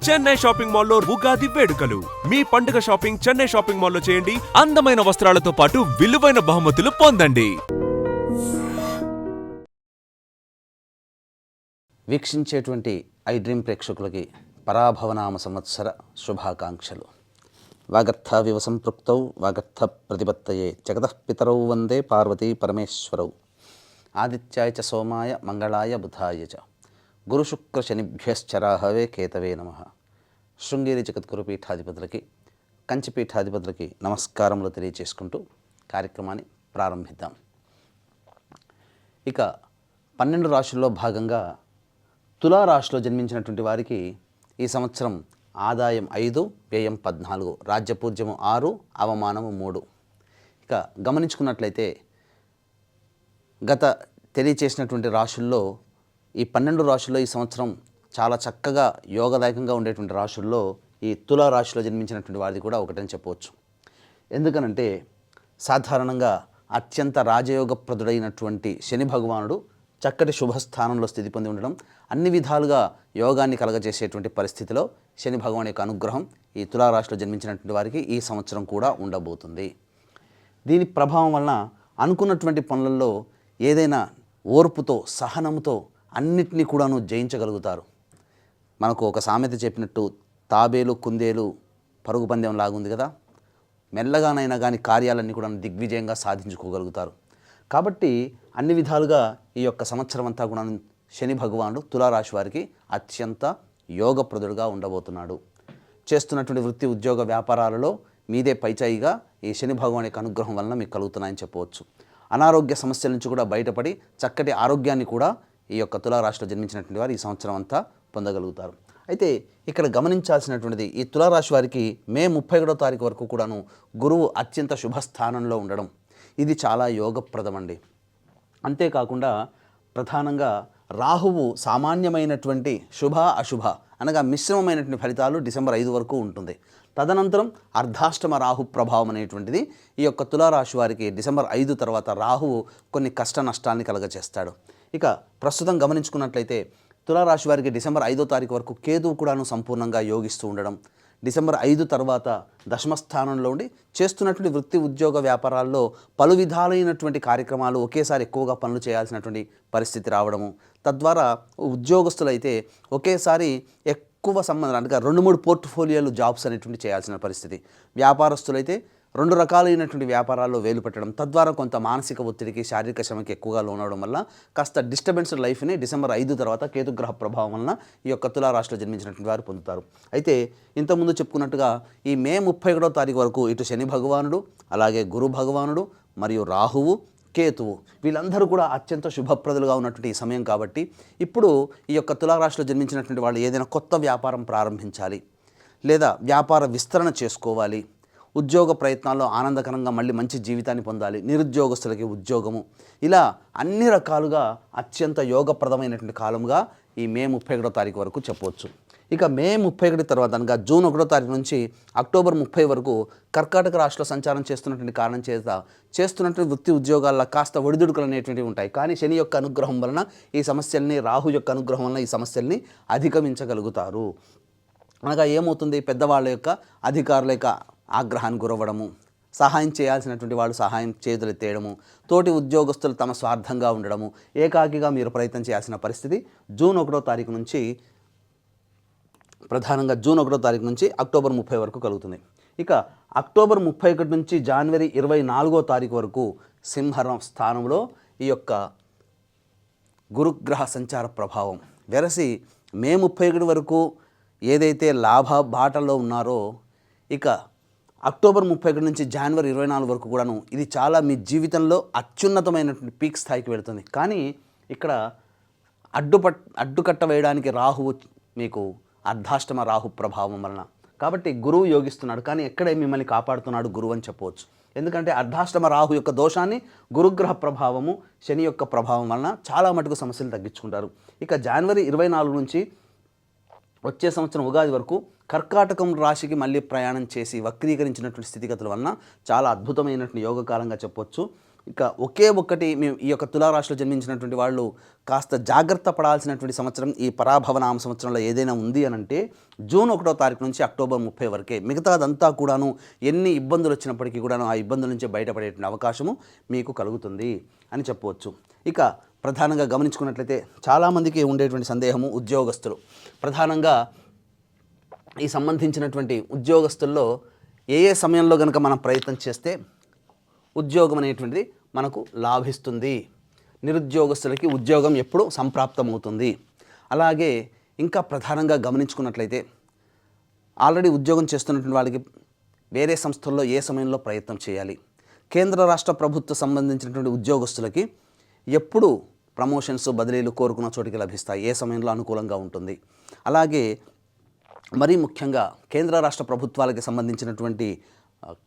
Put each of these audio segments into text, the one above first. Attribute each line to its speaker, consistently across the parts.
Speaker 1: Chennai shopping మాల్లో ఉగాది వేడుకలు. మీ పండుగ షాపింగ్ చెన్నై షాపింగ్ మాల్లో చేయండి. అందమైన వస్త్రాలతో పాటు విలువైన బహుమతులు పొందండి.
Speaker 2: వీక్షించేటువంటి ఐ డ్రీమ్ ప్రేక్షకులకి పరాభవనామ సంవత్సర శుభాకాంక్షలు. వాగర్థావివ సంపృక్తౌ వాగర్థ ప్రతిపత్తయే జగతః పితరౌ వందే పార్వతీ పరమేశ్వరౌ. ఆదిత్యాయ చ సోమాయ మంగళాయ బుధాయ చ గురుశుక్ర శనిభ్యశ్చరాహవే కేతవే నమః. శృంగేరి జగద్గురు పీఠాధిపతులకి, కంచిపీఠాధిపతులకి నమస్కారములు తెలియచేసుకుంటూ కార్యక్రమాన్ని ప్రారంభిద్దాం. ఇక 12 రాశుల్లో భాగంగా తులారాశిలో జన్మించినటువంటి వారికి ఈ సంవత్సరం ఆదాయం 5, వ్యయం 14, రాజ్యపూజ్యము 6, అవమానము 3. ఇక గమనించుకున్నట్లయితే గత తెలియచేసినటువంటి రాశుల్లో ఈ 12 రాశుల్లో ఈ సంవత్సరం చాలా చక్కగా యోగదాయకంగా ఉండేటువంటి రాశుల్లో ఈ తులారాశిలో జన్మించినటువంటి వారిది కూడా ఒకటని చెప్పవచ్చు. ఎందుకనంటే సాధారణంగా అత్యంత రాజయోగప్రదుడైనటువంటి శని భగవానుడు చక్కటి శుభస్థానంలో స్థితి పొంది ఉండడం, అన్ని విధాలుగా యోగాన్ని కలగజేసేటువంటి పరిస్థితిలో శని భగవాన్ యొక్క అనుగ్రహం ఈ తులారాశిలో జన్మించినటువంటి వారికి ఈ సంవత్సరం కూడా ఉండబోతుంది. దీని ప్రభావం వలన అనుకున్నటువంటి పనులలో ఏదైనా ఓర్పుతో, సహనంతో అన్నిటినీ కూడాను జయించగలుగుతారు. మనకు ఒక సామెత చెప్పినట్టు తాబేలు కుందేలు పరుగు పందెం లాగుంది కదా, మెల్లగానైనా కానీ కార్యాలన్నీ కూడా దిగ్విజయంగా సాధించుకోగలుగుతారు. కాబట్టి అన్ని విధాలుగా ఈ యొక్క సంవత్సరం అంతా కూడా శని భగవానుడు తులారాశి వారికి అత్యంత యోగప్రదుడుగా ఉండబోతున్నాడు. చేస్తున్నటువంటి వృత్తి ఉద్యోగ వ్యాపారాలలో మీదే పైచాయిగా ఈ శని భగవాన్ యొక్క అనుగ్రహం వలన మీకు కలుగుతున్నాయని చెప్పవచ్చు. అనారోగ్య సమస్యల నుంచి కూడా బయటపడి చక్కటి ఆరోగ్యాన్ని కూడా ఈ యొక్క తులారాశిలో జన్మించినటువంటి వారు ఈ సంవత్సరం అంతా పొందగలుగుతారు. అయితే ఇక్కడ గమనించాల్సినటువంటిది, ఈ తులారాశి వారికి మే 31వ తారీఖు వరకు కూడాను గురువు అత్యంత శుభస్థానంలో ఉండడం, ఇది చాలా యోగప్రదమండి. అంతేకాకుండా ప్రధానంగా రాహువు సామాన్యమైనటువంటి శుభ అశుభ అనగా మిశ్రమమైనటువంటి ఫలితాలు డిసెంబర్ 5 వరకు ఉంటుంది. తదనంతరం అర్ధాష్టమ రాహు ప్రభావం అనేటువంటిది ఈ యొక్క తులారాశి వారికి డిసెంబర్ 5 తర్వాత రాహువు కొన్ని కష్ట నష్టాలని కలగచేస్తాడు. ఇక ప్రస్తుతం గమనించుకున్నట్లయితే తులారాశి వారికి డిసెంబర్ 5వ తారీఖు వరకు కేతువు కూడాను సంపూర్ణంగా యోగిస్తూ ఉండడం, డిసెంబర్ 5 తర్వాత దశమస్థానంలో ఉండి చేస్తున్నటువంటి వృత్తి ఉద్యోగ వ్యాపారాల్లో పలు విధాలైనటువంటి కార్యక్రమాలు ఒకేసారి ఎక్కువగా పనులు చేయాల్సినటువంటి పరిస్థితి రావడము, తద్వారా ఉద్యోగస్తులైతే ఒకేసారి ఎక్కువ సంబంధాలు అనగా 2-3 పోర్ట్ఫోలియోలు జాబ్స్ అనేటువంటి చేయాల్సిన పరిస్థితి, వ్యాపారస్తులైతే 2 రకాలైనటువంటి వ్యాపారాల్లో వేలు పెట్టడం, తద్వారా కొంత మానసిక ఒత్తిడికి, శారీరక శ్రమకి ఎక్కువగా లోనవడం వల్ల కాస్త డిస్టర్బెన్స్డ్ లైఫ్ని డిసెంబర్ 5 తర్వాత కేతుగ్రహ ప్రభావం వలన ఈ యొక్క తులారాశిలో జన్మించినటువంటి వారు పొందుతారు. అయితే ఇంతకుముందు చెప్పుకున్నట్టుగా ఈ మే 31వ తారీఖు వరకు ఇటు శని భగవానుడు, అలాగే గురు భగవానుడు మరియు రాహువు, కేతువు వీళ్ళందరూ కూడా అత్యంత శుభప్రదులుగా ఉన్నటువంటి ఈ సమయం కాబట్టి ఇప్పుడు ఈ యొక్క తులారాశిలో జన్మించినటువంటి వాళ్ళు ఏదైనా కొత్త వ్యాపారం ప్రారంభించాలి, లేదా వ్యాపార విస్తరణ చేసుకోవాలి, ఉద్యోగ ప్రయత్నాల్లో ఆనందకరంగా మళ్ళీ మంచి జీవితాన్ని పొందాలి, నిరుద్యోగస్తులకి ఉద్యోగము, ఇలా అన్ని రకాలుగా అత్యంత యోగప్రదమైనటువంటి కాలంగా ఈ మే 31వ తారీఖు వరకు చెప్పవచ్చు. ఇక మే 31 తర్వాత అనగా జూన్ 1వ తారీఖు నుంచి అక్టోబర్ 30 వరకు కర్కాటక రాశిలో సంచారం చేస్తున్నటువంటి కారణం చేత చేస్తున్నటువంటి వృత్తి ఉద్యోగాల్లో కాస్త ఒడిదుడుకులు అనేటువంటివి ఉంటాయి. కానీ శని యొక్క అనుగ్రహం వలన ఈ సమస్యల్ని, రాహు యొక్క అనుగ్రహం వలన ఈ సమస్యల్ని అధిగమించగలుగుతారు. అనగా ఏమవుతుంది, పెద్దవాళ్ళ యొక్క అధికారుల యొక్క ఆగ్రహానికి గురవ్వడము, సహాయం చేయాల్సినటువంటి వాళ్ళు సహాయం చేతులెత్తేయడము, తోటి ఉద్యోగస్తులు తమ స్వార్థంగా ఉండడము, ఏకాకిగా మీరు ప్రయత్నం చేయాల్సిన పరిస్థితి జూన్ 1వ తారీఖు నుంచి ప్రధానంగా జూన్ 1వ తారీఖు నుంచి అక్టోబర్ 30 వరకు కలుగుతుంది. ఇక అక్టోబర్ 31 నుంచి జనవరి 24వ తారీఖు వరకు సింహం స్థానంలో ఈ యొక్క గురుగ్రహ సంచార ప్రభావం వెరసి మే 31 వరకు ఏదైతే లాభ బాటలో ఉన్నారో, ఇక అక్టోబర్ 31 నుంచి జనవరి 24 వరకు కూడాను ఇది చాలా మీ జీవితంలో అత్యున్నతమైనటువంటి పీక్ స్థాయికి వెళుతుంది. కానీ ఇక్కడ అడ్డుకట్ట వేయడానికి రాహువు మీకు అర్ధాష్టమ రాహు ప్రభావం వలన, కాబట్టి గురువు యోగిస్తున్నాడు, కానీ ఎక్కడే మిమ్మల్ని కాపాడుతున్నాడు గురువు అని చెప్పవచ్చు. ఎందుకంటే అర్ధాష్టమ రాహు యొక్క దోషాన్ని గురుగ్రహ ప్రభావము, శని యొక్క ప్రభావం వలన చాలా మటుకు సమస్యలు తగ్గించుకుంటారు. ఇక జనవరి 24 నుంచి వచ్చే సంవత్సరం ఉగాది వరకు కర్కాటకం రాశికి మళ్ళీ ప్రయాణం చేసి వక్రీకరించినటువంటి స్థితిగతుల వలన చాలా అద్భుతమైనటువంటి యోగకాలంగా చెప్పొచ్చు. ఇక ఒకే ఒక్కటి మేము ఈ యొక్క తులారాశిలో జన్మించినటువంటి వాళ్ళు కాస్త జాగ్రత్త పడాల్సినటువంటి సంవత్సరం ఈ పరాభవనామ సంవత్సరంలో ఏదైనా ఉంది అని అంటే జూన్ 1వ తారీఖు నుంచి అక్టోబర్ 30 వరకే. మిగతాదంతా కూడాను ఎన్ని ఇబ్బందులు వచ్చినప్పటికీ కూడాను ఆ ఇబ్బందుల నుంచి బయటపడేటువంటి అవకాశము మీకు కలుగుతుంది అని చెప్పవచ్చు. ఇక ప్రధానంగా గమనించుకున్నట్లయితే చాలామందికి ఉండేటువంటి సందేహము ఉద్యోగస్తులు. ప్రధానంగా ఈ సంబంధించినటువంటి ఉద్యోగస్తుల్లో ఏ సమయంలో కనుక మనం ప్రయత్నం చేస్తే ఉద్యోగం అనేటువంటిది మనకు లాభిస్తుంది, నిరుద్యోగస్తులకి ఉద్యోగం ఎప్పుడు సంప్రాప్తమవుతుంది. అలాగే ఇంకా ప్రధానంగా గమనించుకున్నట్లయితే ఆల్రెడీ ఉద్యోగం చేస్తున్నటువంటి వాళ్ళకి వేరే సంస్థల్లో ఏ సమయంలో ప్రయత్నం చేయాలి, కేంద్ర రాష్ట్ర ప్రభుత్వ సంబంధించినటువంటి ఉద్యోగస్తులకి ఎప్పుడు ప్రమోషన్స్ బదిలీలు కోరుకున్న చోటికి లభిస్తాయి, ఏ సమయంలో అనుకూలంగా ఉంటుంది. అలాగే మరీ ముఖ్యంగా కేంద్ర రాష్ట్ర ప్రభుత్వాలకి సంబంధించినటువంటి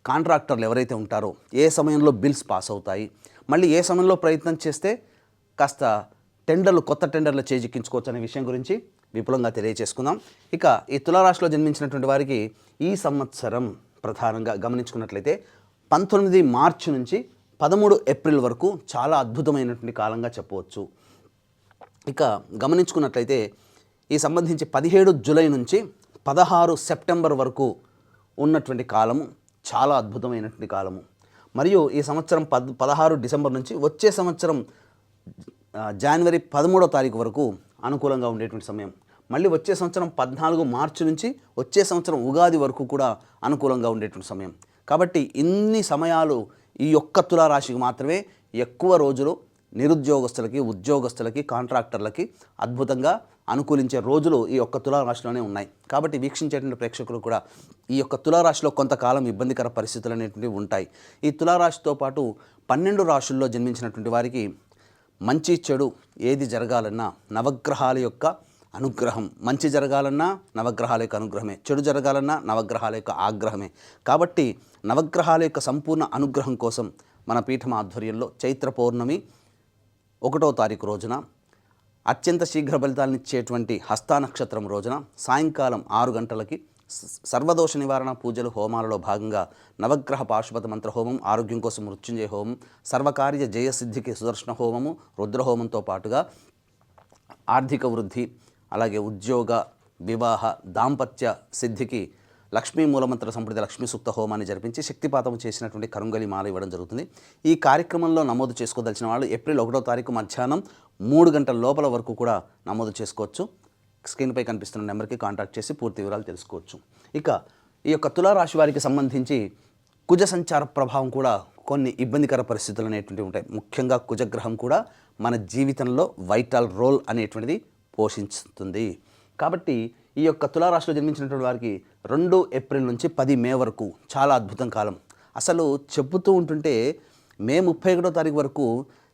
Speaker 2: కాంట్రాక్టర్లు ఎవరైతే ఉంటారో ఏ సమయంలో బిల్స్ పాస్ అవుతాయి, మళ్ళీ ఏ సమయంలో ప్రయత్నం చేస్తే కాస్త కొత్త టెండర్లు చేజిక్కించుకోవచ్చు అనే విషయం గురించి విపులంగా తెలియజేసుకుందాం. ఇక ఈ తులారాశిలో జన్మించినటువంటి వారికి ఈ సంవత్సరం ప్రధానంగా గమనించుకున్నట్లయితే 19 మార్చి నుంచి 13 ఏప్రిల్ వరకు చాలా అద్భుతమైనటువంటి కాలంగా చెప్పవచ్చు. ఇక గమనించుకున్నట్లయితే ఈ సంబంధించి 17 జూలై నుంచి 16 సెప్టెంబర్ వరకు ఉన్నటువంటి కాలము చాలా అద్భుతమైనటువంటి కాలము. మరియు ఈ సంవత్సరం 16 డిసెంబర్ నుంచి వచ్చే సంవత్సరం జనవరి 13వ తారీఖు వరకు అనుకూలంగా ఉండేటువంటి సమయం. మళ్ళీ వచ్చే సంవత్సరం 14 మార్చి నుంచి వచ్చే సంవత్సరం ఉగాది వరకు కూడా అనుకూలంగా ఉండేటువంటి సమయం. కాబట్టి ఇన్ని సమయాలు ఈ ఒక్క తులారాశికి మాత్రమే ఎక్కువ రోజులు నిరుద్యోగస్తులకి, ఉద్యోగస్తులకి, కాంట్రాక్టర్లకి అద్భుతంగా అనుకూలించే రోజులు ఈ యొక్క తులారాశిలోనే ఉన్నాయి. కాబట్టి వీక్షించేటువంటి ప్రేక్షకులు కూడా ఈ యొక్క తులారాశిలో కొంతకాలం ఇబ్బందికర పరిస్థితులు అనేటువంటివి ఉంటాయి. ఈ తులారాశితో పాటు 12 రాశుల్లో జన్మించినటువంటి వారికి మంచి చెడు ఏది జరగాలన్నా నవగ్రహాల యొక్క అనుగ్రహం, మంచి జరగాలన్నా నవగ్రహాల యొక్క అనుగ్రహమే, చెడు జరగాలన్నా నవగ్రహాల యొక్క ఆగ్రహమే. కాబట్టి నవగ్రహాల యొక్క సంపూర్ణ అనుగ్రహం కోసం మన పీఠం ఆధ్వర్యంలో చైత్ర పౌర్ణమి 1వ తారీఖు రోజున అత్యంత శీఘ్ర ఫలితాలను ఇచ్చేటువంటి హస్తా నక్షత్రం రోజున సాయంకాలం 6 గంటలకి సర్వదోష నివారణ పూజలు హోమాలలో భాగంగా నవగ్రహ పాశుపత మంత్ర హోమం, ఆరోగ్యం కోసం మృత్యుంజయ హోమం, సర్వకార్య జయసిద్ధికి సుదర్శన హోమము, రుద్రహోమంతో పాటుగా ఆర్థిక వృద్ధి, అలాగే ఉద్యోగ, వివాహ, దాంపత్య సిద్ధికి లక్ష్మీ మూలమంత్ర సంప్రద లక్ష్మీ సూక్త హోమాన్ని జరిపించి శక్తిపాతం చేసినటువంటి కరుంగలి మాల ఇవ్వడం జరుగుతుంది. ఈ కార్యక్రమంలో నమోదు చేసుకోదలిచిన వాళ్ళు ఏప్రిల్ 1వ తారీఖు మధ్యాహ్నం 3 గంటల లోపల వరకు కూడా నమోదు చేసుకోవచ్చు. స్క్రీన్పై కనిపిస్తున్న నెంబర్కి కాంటాక్ట్ చేసి పూర్తి వివరాలు తెలుసుకోవచ్చు. ఇక ఈ యొక్క తులారాశి వారికి సంబంధించి కుజ సంచార ప్రభావం కూడా కొన్ని ఇబ్బందికర పరిస్థితులు అనేటువంటివి ఉంటాయి. ముఖ్యంగా కుజగ్రహం కూడా మన జీవితంలో వైటల్ రోల్ అనేటువంటిది పోషిస్తుంది. కాబట్టి ఈ యొక్క తులారాశిలో జన్మించినటువంటి వారికి 2 ఏప్రిల్ నుంచి 10 మే వరకు చాలా అద్భుతం కాలం. అసలు చెబుతూ ఉంటుంటే మే 31వ తారీఖు వరకు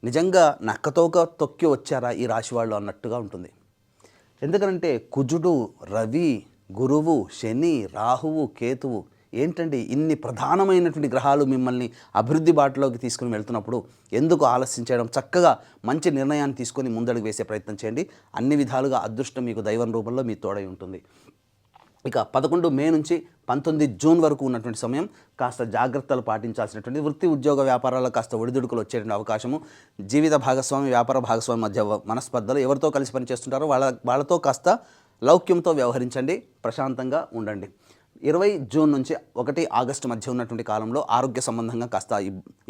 Speaker 2: నిజంగా నక్కతోక తొక్కి వచ్చారా ఈ రాశి వాళ్ళు అన్నట్టుగా ఉంటుంది. ఎందుకంటే కుజుడు, రవి, గురువు, శని, రాహువు, కేతువు ఏంటండి ఇన్ని ప్రధానమైనటువంటి గ్రహాలు మిమ్మల్ని అభివృద్ధి బాటలోకి తీసుకుని వెళ్తున్నప్పుడు ఎందుకు ఆలస్యం చేయడం? చక్కగా మంచి నిర్ణయాన్ని తీసుకొని ముందడుగు వేసే ప్రయత్నం చేయండి. అన్ని విధాలుగా అదృష్టం మీకు దైవం రూపంలో మీ తోడై ఉంటుంది. ఇక 11 మే నుంచి 19 జూన్ వరకు ఉన్నటువంటి సమయం కాస్త జాగ్రత్తలు పాటించాల్సినటువంటి, వృత్తి ఉద్యోగ వ్యాపారాల్లో కాస్త ఒడిదుడుకులు వచ్చేటువంటి అవకాశము, జీవిత భాగస్వామి, వ్యాపార భాగస్వామి మధ్య మనస్పర్ధలు, ఎవరితో కలిసి పనిచేస్తుంటారో వాళ్ళతో కాస్త లౌక్యంతో వ్యవహరించండి, ప్రశాంతంగా ఉండండి. 20 జూన్ నుంచి 1 ఆగస్టు మధ్య ఉన్నటువంటి కాలంలో ఆరోగ్య సంబంధంగా కాస్త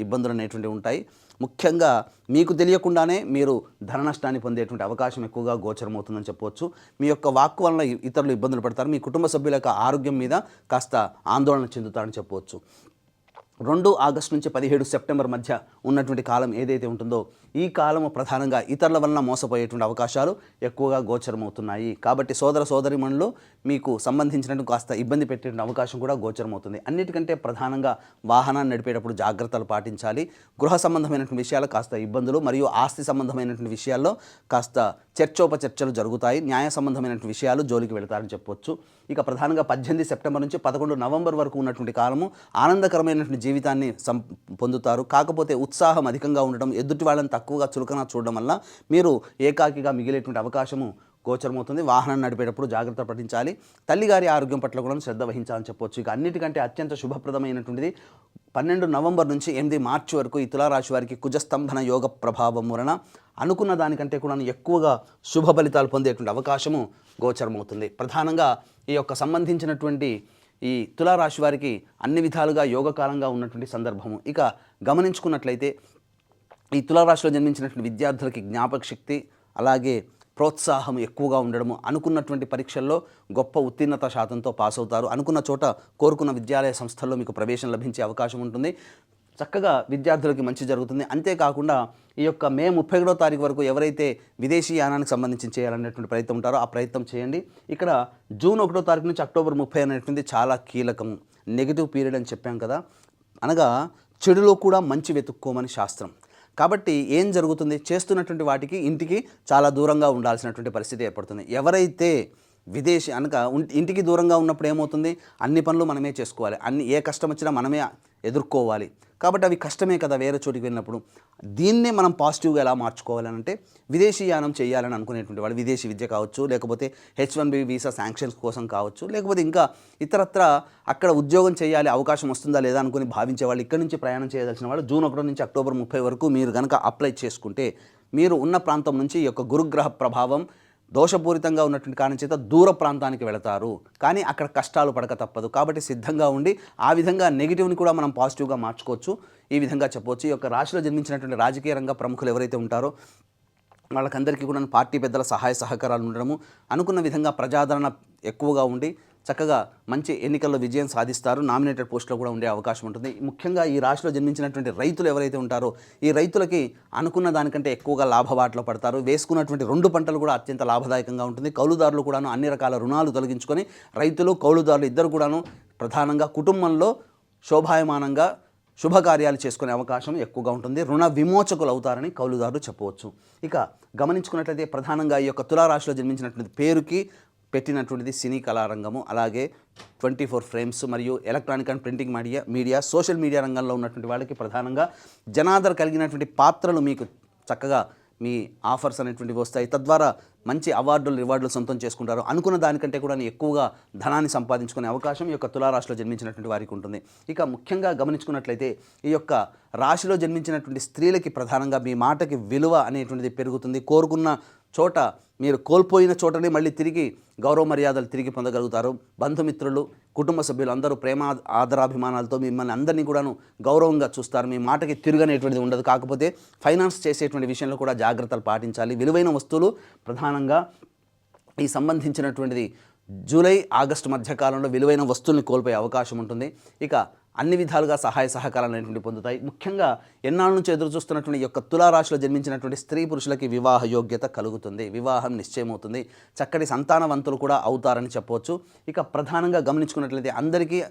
Speaker 2: ఇబ్బందులు అనేటువంటివి ఉంటాయి. ముఖ్యంగా మీకు తెలియకుండానే మీరు ధన నష్టాన్ని పొందేటువంటి అవకాశం ఎక్కువగా గోచరమవుతుందని చెప్పవచ్చు. మీ యొక్క వాక్కు వలన ఇతరులు ఇబ్బందులు పడతారు. మీ కుటుంబ సభ్యుల యొక్క ఆరోగ్యం మీద కాస్త ఆందోళన చెందుతారని చెప్పవచ్చు. 2 ఆగస్టు నుంచి 17 సెప్టెంబర్ మధ్య ఉన్నటువంటి కాలం ఏదైతే ఉంటుందో ఈ కాలము ప్రధానంగా ఇతరుల వలన మోసపోయేటువంటి అవకాశాలు ఎక్కువగా గోచరమవుతున్నాయి. కాబట్టి సోదర సోదరిమణులు మీకు సంబంధించినట్టు కాస్త ఇబ్బంది పెట్టేటువంటి అవకాశం కూడా గోచరమవుతుంది. అన్నిటికంటే ప్రధానంగా వాహనాన్ని నడిపేటప్పుడు జాగ్రత్తలు పాటించాలి. గృహ సంబంధమైనటువంటి విషయాలు కాస్త ఇబ్బందులు, మరియు ఆస్తి సంబంధమైనటువంటి విషయాల్లో కాస్త చర్చోపచర్చలు జరుగుతాయి. న్యాయ సంబంధమైనటువంటి విషయాలు జోలికి వెళతారని చెప్పవచ్చు. ఇక ప్రధానంగా 18 సెప్టెంబర్ నుంచి 11 నవంబర్ వరకు ఉన్నటువంటి కాలము ఆనందకరమైనటువంటి జీవితాన్ని పొందుతారు. కాకపోతే ఉత్సాహం అధికంగా ఉండడం, ఎదుటి వాళ్ళని తక్కువగా చులకన చూడడం వల్ల మీరు ఏకాకిగా మిగిలేటువంటి అవకాశము గోచరమవుతుంది. వాహనం నడిపేటప్పుడు జాగ్రత్త పఠించాలి. తల్లిగారి ఆరోగ్యం పట్ల కూడా శ్రద్ధ వహించాలని చెప్పొచ్చు. ఇక అన్నిటికంటే అత్యంత శుభప్రదమైనటువంటిది 12 నవంబర్ నుంచి 8 మార్చి వరకు ఈ తులారాశి వారికి కుజస్తంభన యోగ ప్రభావం వలన అనుకున్న దానికంటే కూడా ఎక్కువగా శుభ ఫలితాలు పొందేటువంటి అవకాశము గోచరమవుతుంది. ప్రధానంగా ఈ యొక్క సంబంధించినటువంటి ఈ తులారాశి వారికి అన్ని విధాలుగా యోగకాలంగా ఉన్నటువంటి సందర్భము. ఇక గమనించుకున్నట్లయితే ఈ తులారాశిలో జన్మించినటువంటి విద్యార్థులకి జ్ఞాపక శక్తి, అలాగే ప్రోత్సాహం ఎక్కువగా ఉండడము, అనుకున్నటువంటి పరీక్షల్లో గొప్ప ఉత్తీర్ణత శాతంతో పాస్ అవుతారు. అనుకున్న చోట కోరుకున్న విద్యాలయ సంస్థల్లో మీకు ప్రవేశం లభించే అవకాశం ఉంటుంది. చక్కగా విద్యార్థులకి మంచి జరుగుతుంది. అంతేకాకుండా ఈ యొక్క మే 31వ తారీఖు వరకు ఎవరైతే విదేశీ యానానికి సంబంధించి చేయాలనేటువంటి ప్రయత్నం ఉంటారో ఆ ప్రయత్నం చేయండి. ఇక్కడ జూన్ 1వ తారీఖు నుంచి అక్టోబర్ 30 అనేటువంటి చాలా కీలకము. నెగిటివ్ పీరియడ్ అని చెప్పాం కదా, అనగా చెడులో కూడా మంచి వెతుక్కోమని శాస్త్రం. కాబట్టి ఏం జరుగుతుంది, చేస్తున్నటువంటి వాటికి ఇంటికి చాలా దూరంగా ఉండాల్సినటువంటి పరిస్థితి ఏర్పడుతుంది. ఎవరైతే విదేశీ అనగా ఇంటికి దూరంగా ఉన్నప్పుడు ఏమవుతుంది, అన్ని పనులు మనమే చేసుకోవాలి, ఏ కష్టం వచ్చినా మనమే ఎదుర్కోవాలి. కాబట్టి అవి కష్టమే కదా వేరే చోటికి వెళ్ళినప్పుడు. దీన్నే మనం పాజిటివ్గా ఎలా మార్చుకోవాలని అంటే విదేశీ యానం చేయాలని అనుకునేటువంటి వాళ్ళు విదేశీ విద్య కావచ్చు, లేకపోతే H1B వీసా శాంక్షన్స్ కోసం కావచ్చు, లేకపోతే ఇంకా ఇతరత్ర అక్కడ ఉద్యోగం చేయాలి అవకాశం వస్తుందా లేదా అనుకుని భావించే వాళ్ళు ఇక్కడి నుంచి ప్రయాణం చేయదలిచిన వాళ్ళు జూన్ 1 నుంచి అక్టోబర్ 30 వరకు మీరు కనుక అప్లై చేసుకుంటే మీరు ఉన్న ప్రాంతం నుంచి ఈ యొక్క గురుగ్రహ ప్రభావం దోషపూరితంగా ఉన్నటువంటి కారణం చేత దూర ప్రాంతానికి వెళతారు. కానీ అక్కడ కష్టాలు పడక తప్పదు. కాబట్టి సిద్ధంగా ఉండి ఆ విధంగా నెగిటివ్ని కూడా మనం పాజిటివ్గా మార్చుకోవచ్చు. ఈ విధంగా చెప్పవచ్చు. ఈ యొక్క రాశిలో జన్మించినటువంటి రాజకీయ రంగ ప్రముఖులు ఎవరైతే ఉంటారో వాళ్ళకందరికీ కూడా పార్టీ పెద్దల సహాయ సహకారాలు ఉండడము, అనుకున్న విధంగా ప్రజాదరణ ఎక్కువగా ఉండి చక్కగా మంచి ఎన్నికల్లో విజయం సాధిస్తారు. నామినేటెడ్ పోస్టులో కూడా ఉండే అవకాశం ఉంటుంది. ముఖ్యంగా ఈ రాశిలో జన్మించినటువంటి రైతులు ఎవరైతే ఉంటారో ఈ రైతులకి అనుకున్న దానికంటే ఎక్కువగా లాభబాటలో పడతారు. వేసుకున్నటువంటి 2 పంటలు కూడా అత్యంత లాభదాయకంగా ఉంటుంది. కౌలుదారులు కూడాను అన్ని రకాల రుణాలు తొలగించుకొని రైతులు కౌలుదారులు ఇద్దరు కూడాను ప్రధానంగా కుటుంబంలో శోభాయమానంగా శుభకార్యాలు చేసుకునే అవకాశం ఎక్కువగా ఉంటుంది. రుణ విమోచకులు అవుతారని కౌలుదారులు చెప్పవచ్చు. ఇక గమనించుకున్నట్లయితే ప్రధానంగా ఈ యొక్క తులారాశిలో జన్మించినటువంటి పేరుకి పెట్టినటువంటిది సినీ కళారంగము, అలాగే 24 ఫ్రేమ్స్ మరియు electronic and printing media social media రంగంలో ఉన్నటువంటి వాళ్ళకి ప్రధానంగా జనాదరణ కలిగినటువంటి పాత్రలు మీకు చక్కగా మీ ఆఫర్స్ అనేటువంటివి వస్తాయి. తద్వారా మంచి రివార్డులు సొంతం చేసుకుంటారు. అనుకున్న దానికంటే కూడా ఎక్కువగా ధనాన్ని సంపాదించుకునే అవకాశం ఈ యొక్క తులారాశిలో జన్మించినటువంటి వారికి ఉంటుంది. ఇక ముఖ్యంగా గమనించుకున్నట్లయితే ఈ యొక్క రాశిలో జన్మించినటువంటి స్త్రీలకి ప్రధానంగా మీ మాటకి విలువ అనేటువంటిది పెరుగుతుంది. కోరుకున్న చోట మీరు కోల్పోయిన చోటనే మళ్ళీ తిరిగి గౌరవ మర్యాదలు తిరిగి పొందగలుగుతారు. బంధుమిత్రులు కుటుంబ సభ్యులు అందరూ ప్రేమ ఆదరాభిమానాలతో మిమ్మల్ని అందరినీ కూడాను గౌరవంగా చూస్తారు. మీ మాటకి తిరుగనేటువంటిది ఉండదు. కాకపోతే ఫైనాన్స్ చేసేటువంటి విషయంలో కూడా జాగ్రత్తలు పాటించాలి. విలువైన వస్తువులు ప్రధానంగా ఈ సంబంధించినటువంటిది జూలై ఆగస్టు మధ్యకాలంలో విలువైన వస్తువుల్ని కోల్పోయే అవకాశం ఉంటుంది. ఇక అన్ని విధాలుగా సహాయ సహకారాలు అనేటువంటి పొందుతాయి. ముఖ్యంగా ఎన్నాళ్ళ నుంచి ఎదురు చూస్తున్నటువంటి ఈ యొక్క తులారాశిలో జన్మించినటువంటి స్త్రీ పురుషులకి వివాహ యోగ్యత కలుగుతుంది. వివాహం నిశ్చయమవుతుంది. చక్కటి సంతానవంతులు కూడా అవుతారని చెప్పవచ్చు. ఇక ప్రధానంగా గమనించుకున్నట్లయితే అందరికీ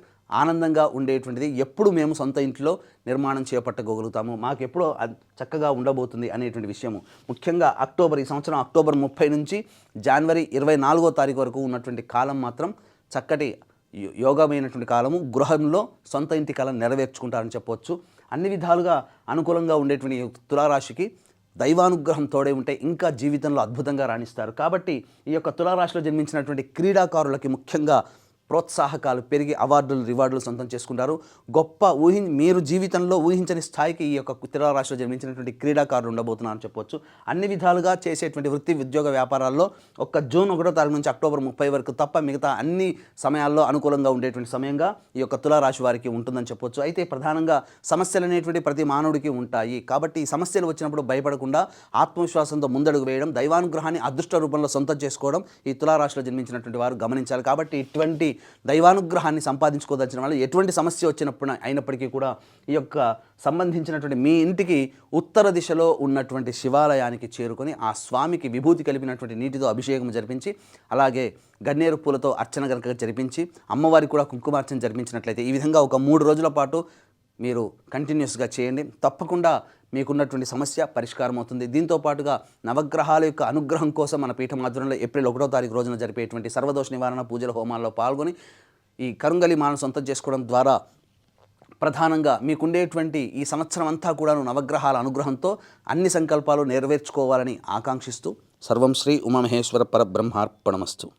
Speaker 2: ఆనందంగా ఉండేటువంటిది ఎప్పుడు మేము సొంత ఇంట్లో నిర్మాణం చేపట్టగలుగుతాము, మాకెప్పుడో చక్కగా ఉండబోతుంది అనేటువంటి విషయము. ముఖ్యంగా ఈ సంవత్సరం అక్టోబర్ 30 నుంచి జనవరి 24వ తారీఖు వరకు ఉన్నటువంటి కాలం మాత్రం చక్కటి యోగమైనటువంటి కాలము. గృహంలో సొంత ఇంటి కళ నెరవేర్చుకుంటారని చెప్పవచ్చు. అన్ని విధాలుగా అనుకూలంగా ఉండేటువంటి తులారాశికి దైవానుగ్రహం తోడే ఉంటే ఇంకా జీవితంలో అద్భుతంగా రాణిస్తారు. కాబట్టి ఈ యొక్క తులారాశిలో జన్మించినటువంటి క్రీడాకారులకి ముఖ్యంగా ప్రోత్సాహకాలు పెరిగి రివార్డులు సొంతం చేసుకుంటారు. గొప్ప మీరు జీవితంలో ఊహించని స్థాయికి ఈ యొక్క తులారాశిలో జన్మించినటువంటి క్రీడాకారులు ఉండబోతున్నారని చెప్పొచ్చు. అన్ని విధాలుగా చేసేటువంటి వృత్తి ఉద్యోగ వ్యాపారాల్లో జూన్ 1వ తారీఖు నుంచి అక్టోబర్ 30 వరకు తప్ప మిగతా అన్ని సమయాల్లో అనుకూలంగా ఉండేటువంటి సమయంగా ఈ యొక్క తులారాశి వారికి ఉంటుందని చెప్పొచ్చు. అయితే ప్రధానంగా సమస్యలు అనేటువంటి ప్రతి మానవుడికి ఉంటాయి. కాబట్టి ఈ సమస్యలు వచ్చినప్పుడు భయపడకుండా ఆత్మవిశ్వాసంతో ముందడుగు వేయడం, దైవానుగ్రహాన్ని అదృష్ట రూపంలో సొంతం చేసుకోవడం ఈ తులారాశిలో జన్మించినటువంటి వారు గమనించాలి. కాబట్టి ఇటువంటి దైవానుగ్రహాన్ని సంపాదించుకోదలిచిన వాళ్ళు ఎటువంటి సమస్య అయినప్పటికీ కూడా ఈ యొక్క సంబంధించినటువంటి మీ ఇంటికి ఉత్తర దిశలో ఉన్నటువంటి శివాలయానికి చేరుకొని ఆ స్వామికి విభూతి కలిపినటువంటి నీటితో అభిషేకం జరిపించి, అలాగే గన్నేరు పూలతో అర్చన గనక జరిపించి, అమ్మవారికి కూడా కుంకుమార్చన జరిపించినట్లయితే ఈ విధంగా 3 రోజుల పాటు మీరు కంటిన్యూస్గా చేయండి. తప్పకుండా మీకున్నటువంటి సమస్య పరిష్కారం అవుతుంది. దీంతో పాటుగా నవగ్రహాల యొక్క అనుగ్రహం కోసం మన పీఠం ఆధ్వర్యంలో ఏప్రిల్ 1వ తారీఖు రోజున జరిపేటువంటి సర్వదోష నివారణ పూజల హోమాల్లో పాల్గొని ఈ కరుంగలి మాలను సొంతం చేసుకోవడం ద్వారా ప్రధానంగా మీకుండేటువంటి ఈ సంవత్సరం అంతా కూడాను నవగ్రహాల అనుగ్రహంతో అన్ని సంకల్పాలు నెరవేర్చుకోవాలని ఆకాంక్షిస్తూ సర్వం శ్రీ ఉమామహేశ్వర పరబ్రహ్మార్పణమస్తు.